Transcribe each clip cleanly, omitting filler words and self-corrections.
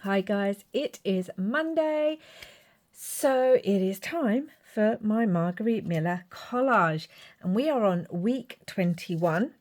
Hi guys, it is Monday, so it is time for my Margarete Miller collage, and we are on week 21.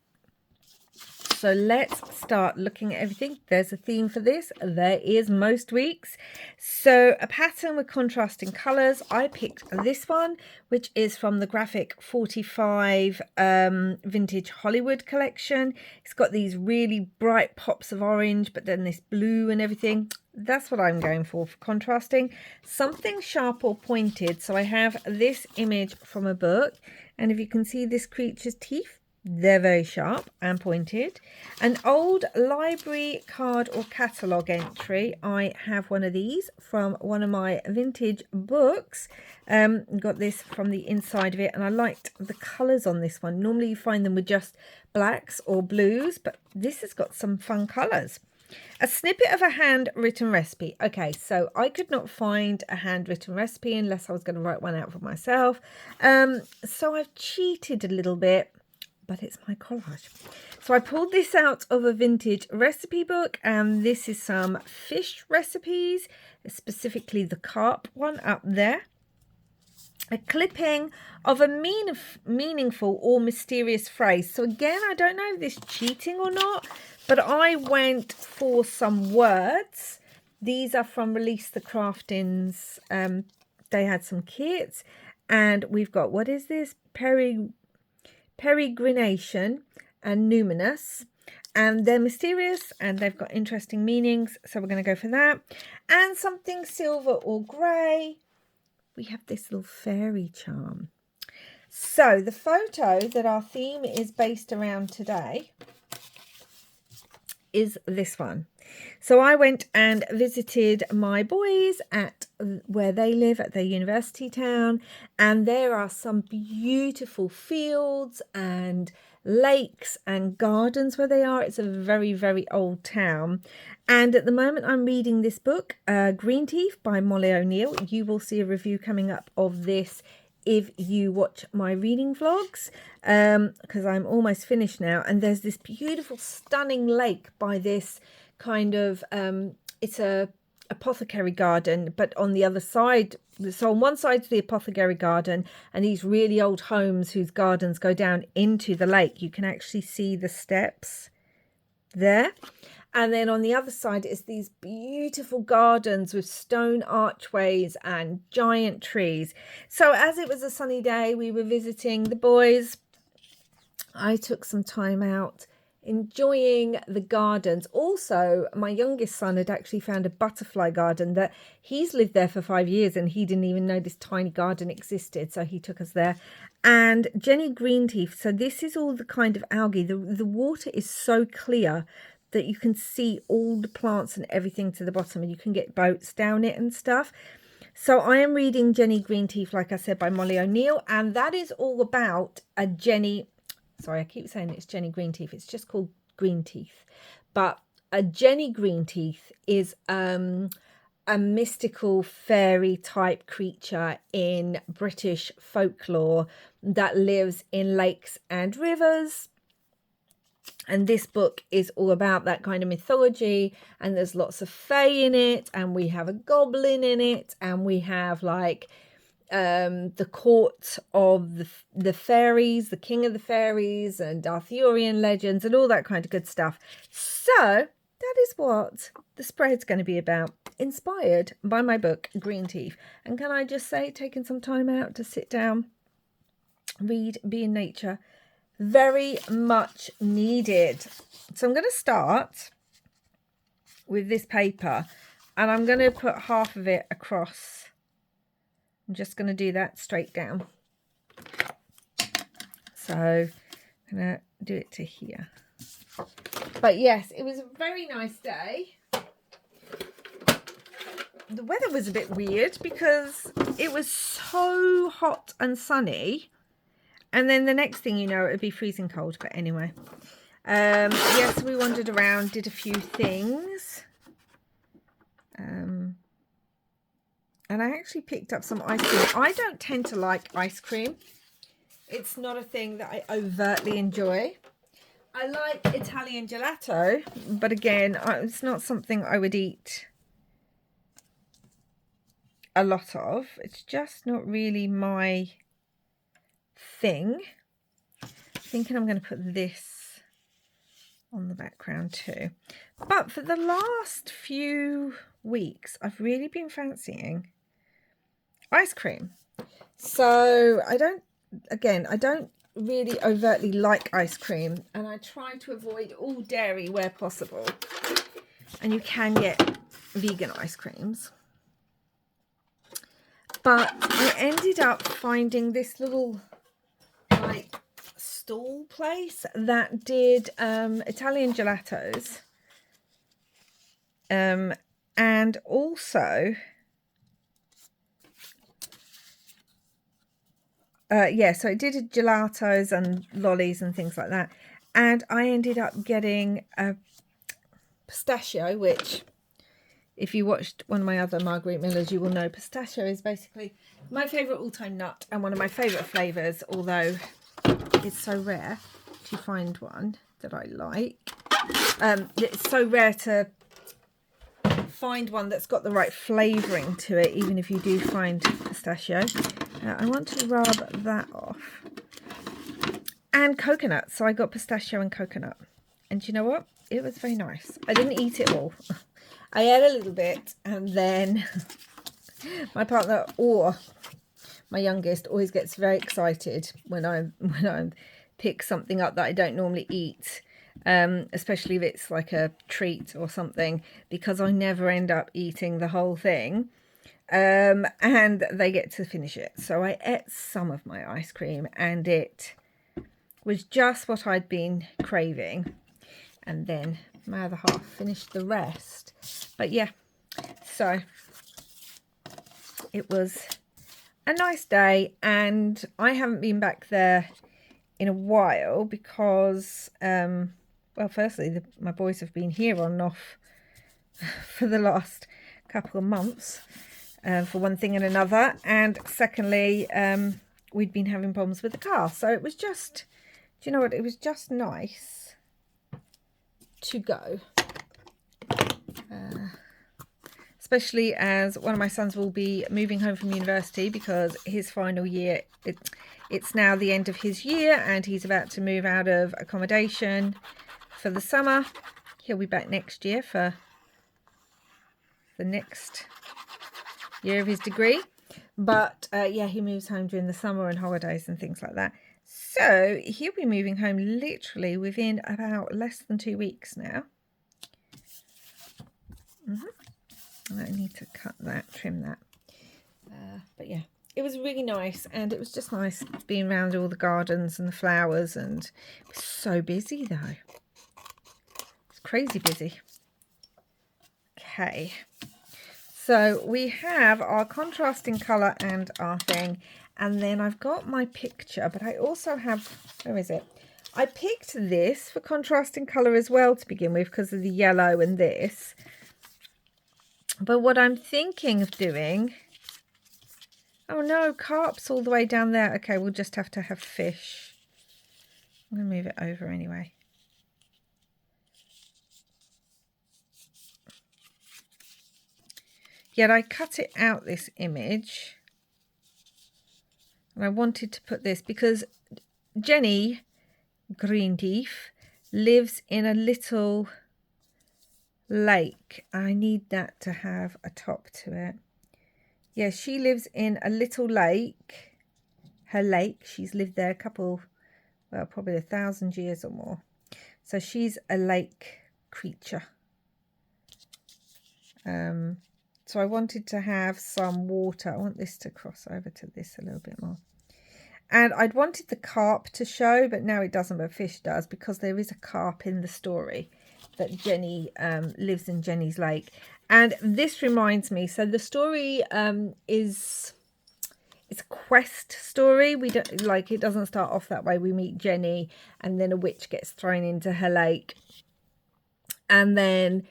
So let's start looking at everything. There's a theme for this. There is most weeks. So a pattern with contrasting colours. I picked this one, which is from the Graphic 45 Vintage Hollywood collection. It's got these really bright pops of orange, but then this blue and everything. That's what I'm going for contrasting. Something sharp or pointed. So I have this image from a book. And if you can see this creature's teeth, they're very sharp and pointed. An old library card or catalogue entry. I have one of these from one of my vintage books. Got this from the inside of it, and I liked the colours on this one. Normally you find them with just blacks or blues, but this has got some fun colours. A snippet of a handwritten recipe. Okay, so I could not find a handwritten recipe unless I was going to write one out for myself. So I've cheated a little bit, but it's my collage. So I pulled this out of a vintage recipe book, and this is some fish recipes, specifically the carp one up there. A clipping of a meaningful or mysterious phrase. So again, I don't know if this is cheating or not, but I went for some words. These are from Release the Craftings. They had some kits, and we've got, what is this? Peregrination and numinous, and they're mysterious and they've got interesting meanings, so we're going to go for that. And something silver or grey. We have this little fairy charm. So the photo that our theme is based around today is this one. So I went and visited my boys at where they live at their university town, and there are some beautiful fields and lakes and gardens where they are. It's a very, very old town. And at the moment I'm reading this book, Greenteeth by Molly O'Neill. You will see a review coming up of this if you watch my reading vlogs, because I'm almost finished now. And there's this beautiful, stunning lake by this kind of, it's a apothecary garden, but on the other side, so on one side's the apothecary garden and these really old homes whose gardens go down into the lake. You can actually see the steps there. And then on the other side is these beautiful gardens with stone archways and giant trees. So as it was a sunny day, we were visiting the boys. I took some time out enjoying the gardens. Also, my youngest son had actually found a butterfly garden that he's lived there for 5 years, and he didn't even know this tiny garden existed, so he took us there. And Jenny Greenteeth, so this is all the kind of algae. The water is so clear that you can see all the plants and everything to the bottom, and you can get boats down it and stuff. So I am reading Jenny Greenteeth, like I said, by Molly O'Neill, and that is all about a Jenny. Sorry, I keep saying it's Jenny Greenteeth. It's just called Greenteeth. But a Jenny Greenteeth is a mystical fairy type creature in British folklore that lives in lakes and rivers. And this book is all about that kind of mythology, and there's lots of fae in it, and we have a goblin in it, and we have like the court of the fairies, the king of the fairies, and Arthurian legends and all that kind of good stuff. So that is what the spread's going to be about, inspired by my book Greenteeth. And can I just say, taking some time out to sit down, read, be in nature, very much needed. So I'm going to start with this paper, and I'm going to put half of it across. I'm just going to do that straight down. So I'm going to do it to here. But yes, it was a very nice day. The weather was a bit weird because it was so hot and sunny. And then the next thing you know, it would be freezing cold. But anyway, yes, we wandered around, did a few things. And I actually picked up some ice cream. I don't tend to like ice cream. It's not a thing that I overtly enjoy. I like Italian gelato, but again, it's not something I would eat a lot of. It's just not really my thing. Thinking I'm going to put this on the background too. But for the last few weeks, I've really been fancying ice cream. So I don't really overtly like ice cream, and I try to avoid all dairy where possible. And you can get vegan ice creams. But I ended up finding this little like stall place that did Italian gelatos, and also so it did gelatos and lollies and things like that, and I ended up getting a pistachio, which if you watched one of my other Margarete Millers, you will know pistachio is basically my favourite all-time nut and one of my favourite flavours, although it's so rare to find one that I like. It's so rare to find one that's got the right flavouring to it, even if you do find pistachio. I want to rub that off. And coconut. So I got pistachio and coconut. And you know what? It was very nice. I didn't eat it all. I ate a little bit, and then my partner, or my youngest, always gets very excited when I pick something up that I don't normally eat, especially if it's like a treat or something, because I never end up eating the whole thing, and they get to finish it. So I ate some of my ice cream, and it was just what I'd been craving, and then my other half finished the rest. But yeah, so it was a nice day, and I haven't been back there in a while because, well, firstly, my boys have been here on and off for the last couple of months, for one thing and another, and secondly, we'd been having problems with the car. So it was just, do you know what, it was just nice to go. Especially as one of my sons will be moving home from university because his final year, it's now the end of his year, and he's about to move out of accommodation for the summer. He'll be back next year for the next year of his degree. But yeah, he moves home during the summer and holidays and things like that. So he'll be moving home literally within about less than 2 weeks now. I need to cut that, trim that. But yeah, it was really nice, and it was just nice being around all the gardens and the flowers, and it was so busy though. It's crazy busy. Okay, so we have our contrasting colour and our thing, and then I've got my picture, but I also have, where is it? I picked this for contrasting colour as well to begin with because of the yellow and this. But what I'm thinking of doing... Oh no, carp's all the way down there. Okay, we'll just have to have fish. I'm going to move it over anyway. Yet I cut it out, this image. And I wanted to put this because Jenny Greenteeth lives in a little lake. I need that to have a top to it. Yeah, she lives in a little lake. Her lake, she's lived there a couple, well, probably 1,000 years or more. So she's a lake creature. So I wanted to have some water. I want this to cross over to this a little bit more. And I'd wanted the carp to show, but now it doesn't, but fish does, because there is a carp in the story that Jenny lives in Jenny's lake. And this reminds me, so the story it's a quest story. We don't, like, it doesn't start off that way. We meet Jenny, and then a witch gets thrown into her lake, and then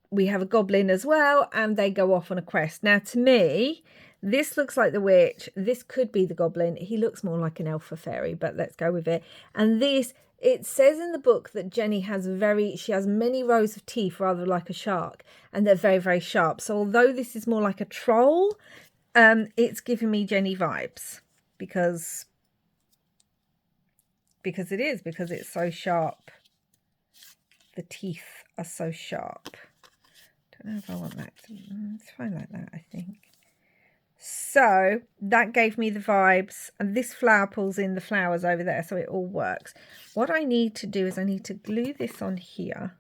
we have a goblin as well, and they go off on a quest. Now, to me, This looks like the witch. This could be the goblin. He looks more like an elf or fairy, but let's go with it. And this, it says in the book that Jenny has she has many rows of teeth, rather like a shark, and they're very, very sharp. So although this is more like a troll, it's giving me Jenny vibes because it's so sharp. The teeth are so sharp. Don't know if I want that. It's fine like that, I think. So that gave me the vibes, and this flower pulls in the flowers over there, so it all works. What I need to do is I need to glue this on here,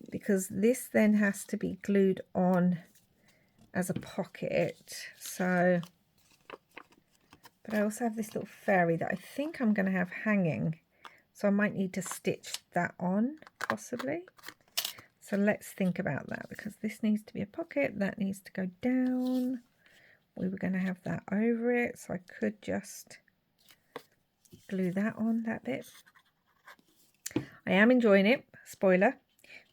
because this then has to be glued on as a pocket. So, but I also have this little fairy that I think I'm going to have hanging, so I might need to stitch that on possibly. So let's think about that, because this needs to be a pocket, that needs to go down. We were going to have that over it, so I could just glue that on, that bit. I am enjoying it, spoiler,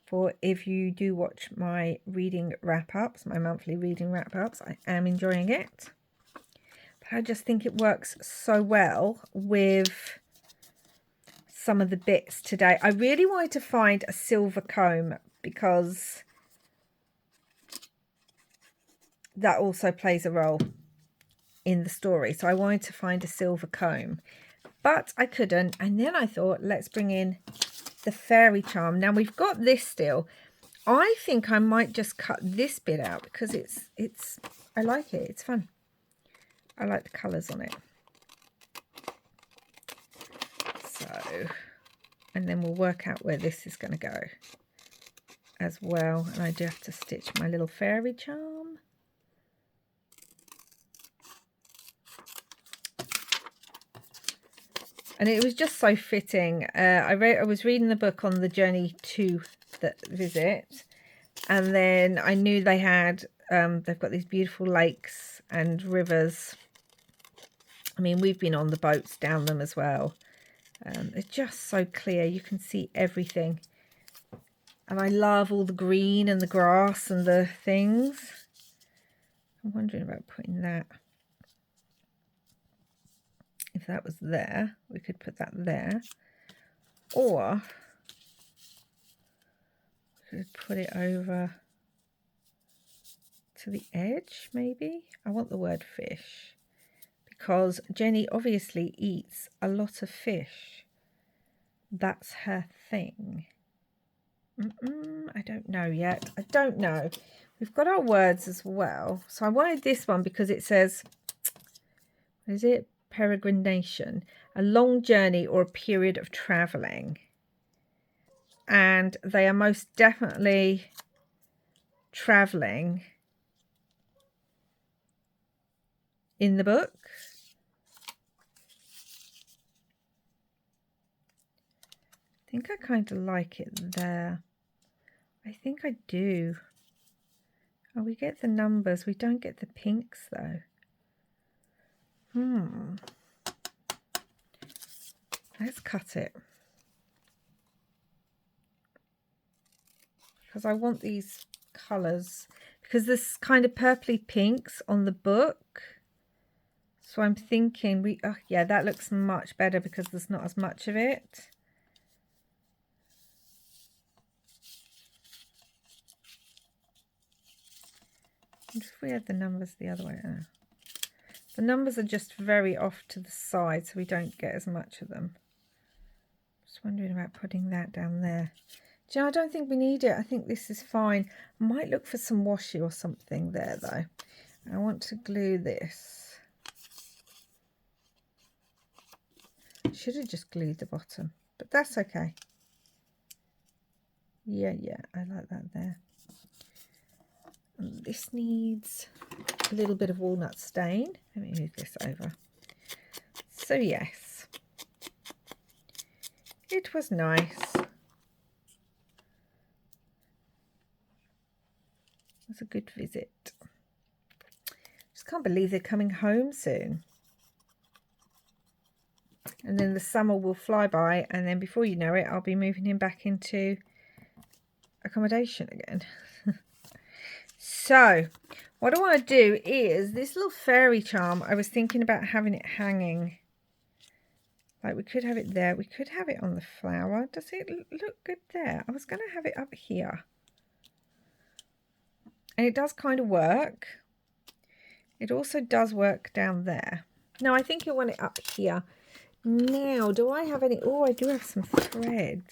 for if you do watch my reading wrap-ups, my monthly reading wrap-ups, I am enjoying it. But I just think it works so well with some of the bits today. I really wanted to find a silver comb, because that also plays a role in the story. So I wanted to find a silver comb, but I couldn't. And then I thought, let's bring in the fairy charm. Now we've got this still. I think I might just cut this bit out, because I like it. It's fun. I like the colours on it. So, and then we'll work out where this is going to go as well. And I do have to stitch my little fairy charm. And it was just so fitting. I was reading the book on the journey to the visit, and then I knew they had they've got these beautiful lakes and rivers. I mean, we've been on the boats down them as well. It's just so clear, you can see everything. And I love all the green and the grass and the things. I'm wondering about putting that. If that was there, we could put that there. Or we could put it over to the edge, maybe. I want the word fish, because Jenny obviously eats a lot of fish. That's her thing. I don't know yet. I don't know. We've got our words as well. So I wanted this one because it says, what is it? Peregrination, a long journey or a period of traveling. And they are most definitely traveling in the book. I think I kind of like it there. I think I do. Oh, we get the numbers. We don't get the pinks though. Let's cut it. Because I want these colours. Because there's kind of purpley pinks on the book. So I'm thinking yeah, that looks much better because there's not as much of it. If we had the numbers the other way. The numbers are just very off to the side, so we don't get as much of them. Just wondering about putting that down there. Do you know, I don't think we need it. I think this is fine. I might look for some washi or something there, though. I want to glue this. Should have just glued the bottom, but that's okay. Yeah, I like that there. And this needs a little bit of walnut stain. Let me move this over. So yes, it was nice. It was a good visit. Just can't believe they're coming home soon. And then the summer will fly by, and then before you know it, I'll be moving him back into accommodation again. So what I want to do is this little fairy charm. I was thinking about having it hanging. Like we could have it there. We could have it on the flower. Does it look good there? I was going to have it up here. And it does kind of work. It also does work down there. No, I think you want it up here. Now, do I have any? Oh, I do have some thread.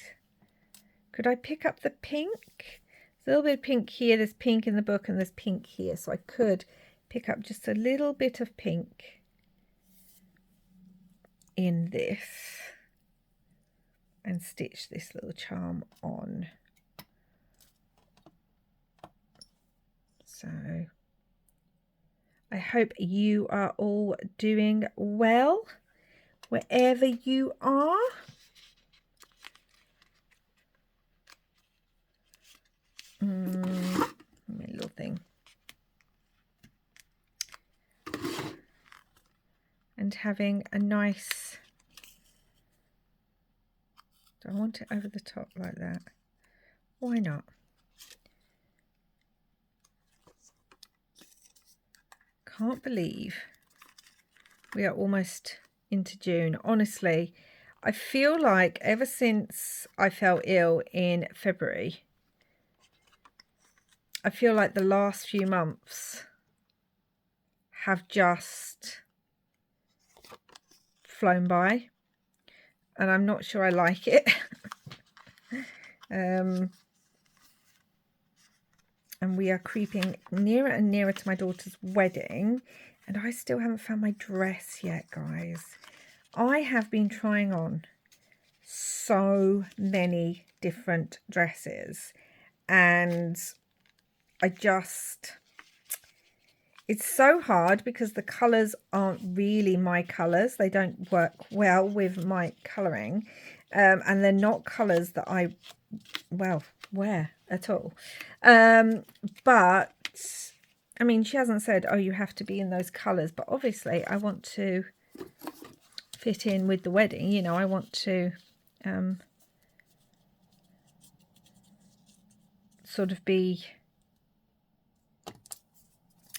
Could I pick up the pink? There's a little bit of pink here. There's pink in the book and there's pink here. So I could pick up just a little bit of pink in this and stitch this little charm on. So I hope you are all doing well wherever you are. My little thing. And having a nice, do I want it over the top like that? Why not? Can't believe we are almost into June. Honestly, I feel like ever since I fell ill in February, I feel like the last few months have just flown by, and I'm not sure I like it. And we are creeping nearer and nearer to my daughter's wedding, and I still haven't found my dress yet, guys. I have been trying on so many different dresses, and it's so hard because the colours aren't really my colours. They don't work well with my colouring, and they're not colours that I, well, wear at all. But, I mean, she hasn't said, oh, you have to be in those colours, but obviously I want to fit in with the wedding. You know, I want to sort of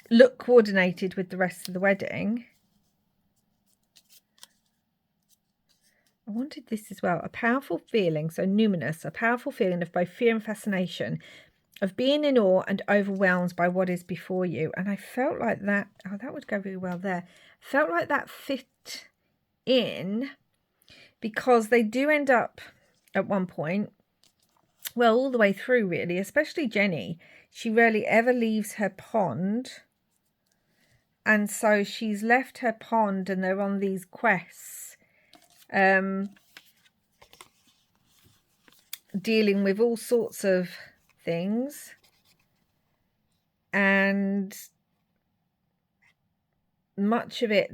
look coordinated with the rest of the wedding. I wanted this as well. A powerful feeling, so numinous, a powerful feeling of both fear and fascination, of being in awe and overwhelmed by what is before you. And I felt like that, oh, that would go really well there. Felt like that fit in, because they do end up at one point, well, all the way through really, especially Jenny. She rarely ever leaves her pond. And so she's left her pond and they're on these quests, dealing with all sorts of things. And much of it,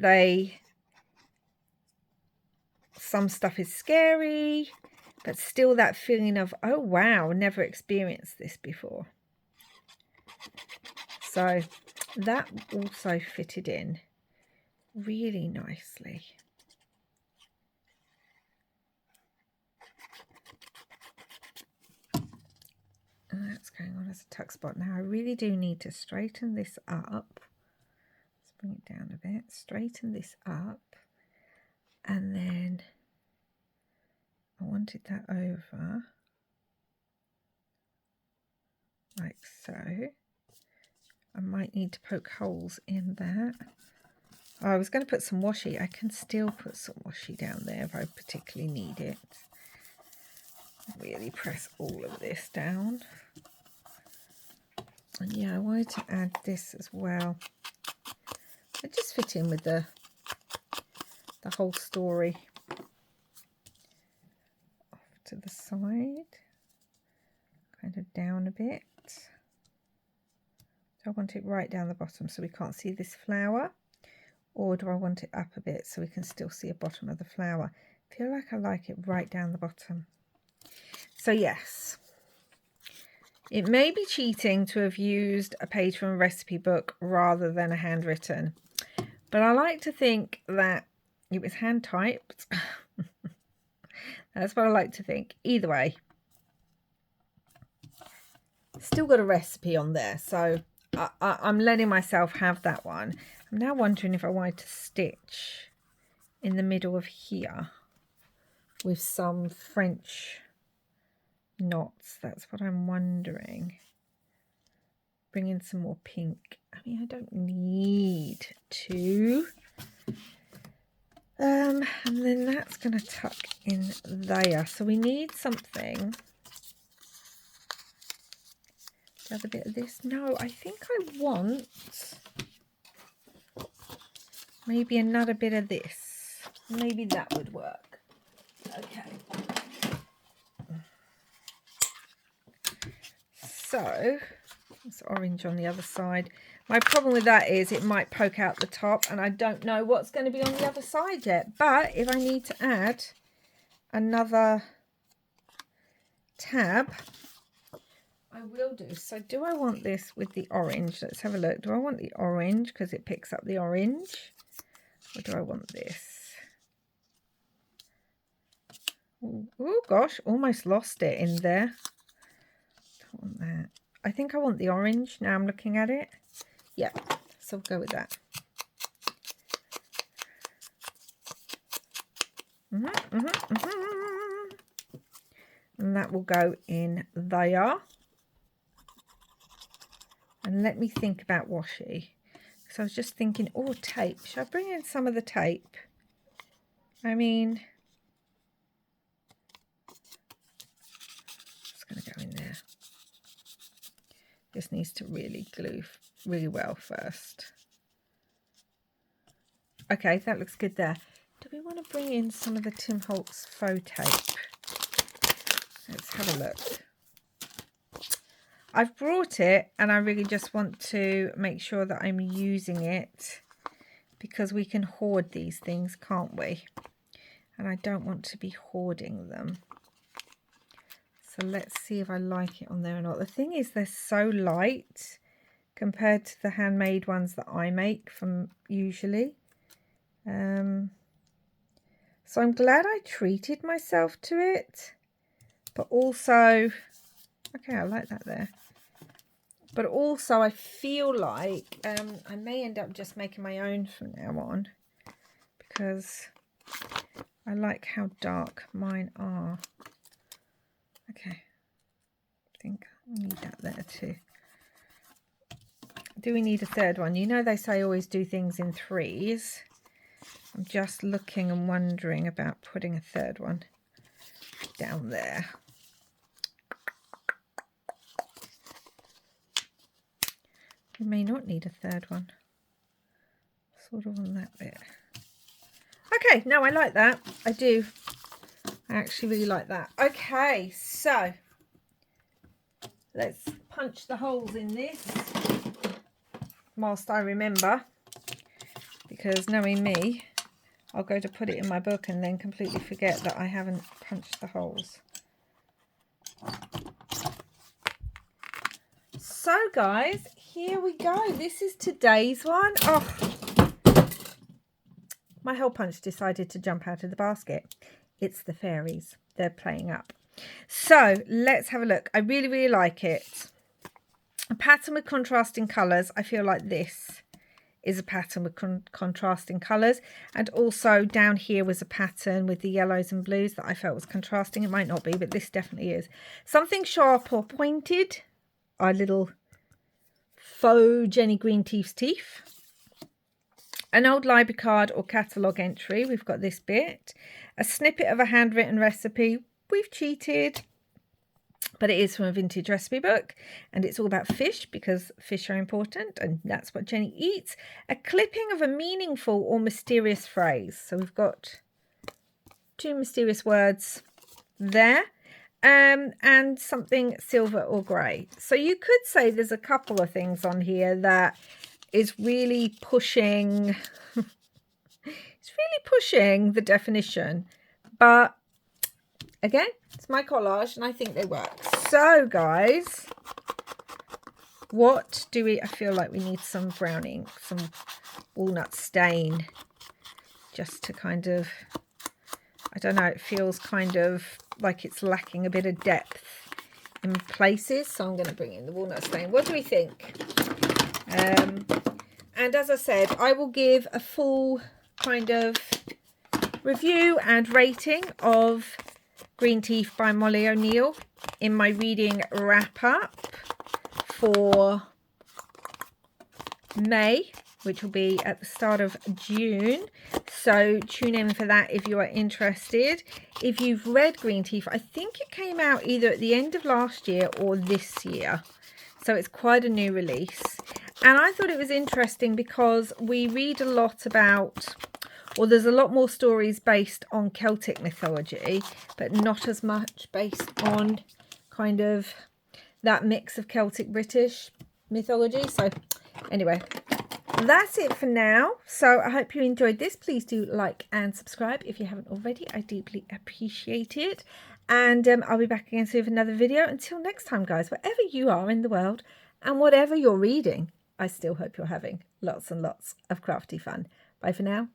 some stuff is scary, but still that feeling of, oh, wow, never experienced this before. So that also fitted in really nicely. And that's going on as a tuck spot. Now I really do need to straighten this up. Let's bring it down a bit. Straighten this up. And then I wanted that over like so. I might need to poke holes in that. Oh, I was going to put some washi. I can still put some washi down there if I particularly need it. Really press all of this down. And yeah, I wanted to add this as well. It just fit in with the whole story. Off to the side. Kind of down a bit. Do I want it right down the bottom so we can't see this flower? Or do I want it up a bit so we can still see the bottom of the flower? I feel like I like it right down the bottom. So yes, it may be cheating to have used a page from a recipe book rather than a handwritten. But I like to think that it was hand typed. That's what I like to think. Either way, still got a recipe on there. So I'm letting myself have that one. I'm now wondering if I wanted to stitch in the middle of here with some French knots. That's what I'm wondering. Bring in some more pink. I mean, I don't need to. And then that's going to tuck in there. So we need something. The other bit of this. No, I think I want maybe another bit of this. Maybe that would work. Okay. So, it's orange on the other side. My problem with that is it might poke out the top, and I don't know what's going to be on the other side yet. But if I need to add another tab, I will do. So do I want this with the orange? Let's have a look. Do I want the orange because it picks up the orange? Or do I want this? Oh gosh, almost lost it in there. Don't want that. I think I want the orange now I'm looking at it. Yeah, so we'll go with that. And that will go in there. And let me think about washi. So I was just thinking, oh, tape. Should I bring in some of the tape? I mean, it's going to go in there. This needs to really glue really well first. Okay, that looks good there. Do we want to bring in some of the Tim Holtz faux tape? Let's have a look. I've brought it and I really just want to make sure that I'm using it because we can hoard these things, can't we? And I don't want to be hoarding them. So let's see if I like it on there or not. The thing is, they're so light compared to the handmade ones that I make from usually. So I'm glad I treated myself to it. But also, okay, I like that there. But also I feel like I may end up just making my own from now on. Because I like how dark mine are. Okay, I think I need that there too. Do we need a third one? You know they say always do things in threes. I'm just looking and wondering about putting a third one down there. We may not need a third one. Sort of on that bit. Okay, no, I like that. I do. I actually really like that. Okay, so let's punch the holes in this whilst I remember, because knowing me, I'll go to put it in my book and then completely forget that I haven't punched the holes. So guys, here we go. This is today's one. Oh, my hole punch decided to jump out of the basket. It's the fairies. They're playing up. So let's have a look. I really, really like it. A pattern with contrasting colours. I feel like this is a pattern with contrasting colours. And also down here was a pattern with the yellows and blues that I felt was contrasting. It might not be, but this definitely is. Something sharp or pointed. Our little faux Jenny Greenteeth's teeth. An old library card or catalogue entry. We've got this bit. A snippet of a handwritten recipe. We've cheated, but it is from a vintage recipe book. And it's all about fish because fish are important. And that's what Jenny eats. A clipping of a meaningful or mysterious phrase. So we've got two mysterious words there. And something silver or grey. So you could say there's a couple of things on here that is really pushing, it's really pushing the definition. But again, it's my collage and I think they work. So guys, what do we, I feel like we need some brown ink, some walnut stain, just to kind of, I don't know, it feels kind of like it's lacking a bit of depth in places. So I'm going to bring in the walnut stain. What do we think? And as I said, I will give a full kind of review and rating of Greenteeth by Molly O'Neill in my reading wrap up for May, which will be at the start of June. So tune in for that if you are interested. If you've read Greenteeth, I think it came out either at the end of last year or this year. So it's quite a new release. And I thought it was interesting because we read a lot about, or there's a lot more stories based on Celtic mythology, but not as much based on kind of that mix of Celtic British mythology. So anyway, that's it for now. So I hope you enjoyed this. Please do like and subscribe if you haven't already. I deeply appreciate it. And I'll be back again soon with another video. Until next time, guys, wherever you are in the world and whatever you're reading, I still hope you're having lots and lots of crafty fun. Bye for now.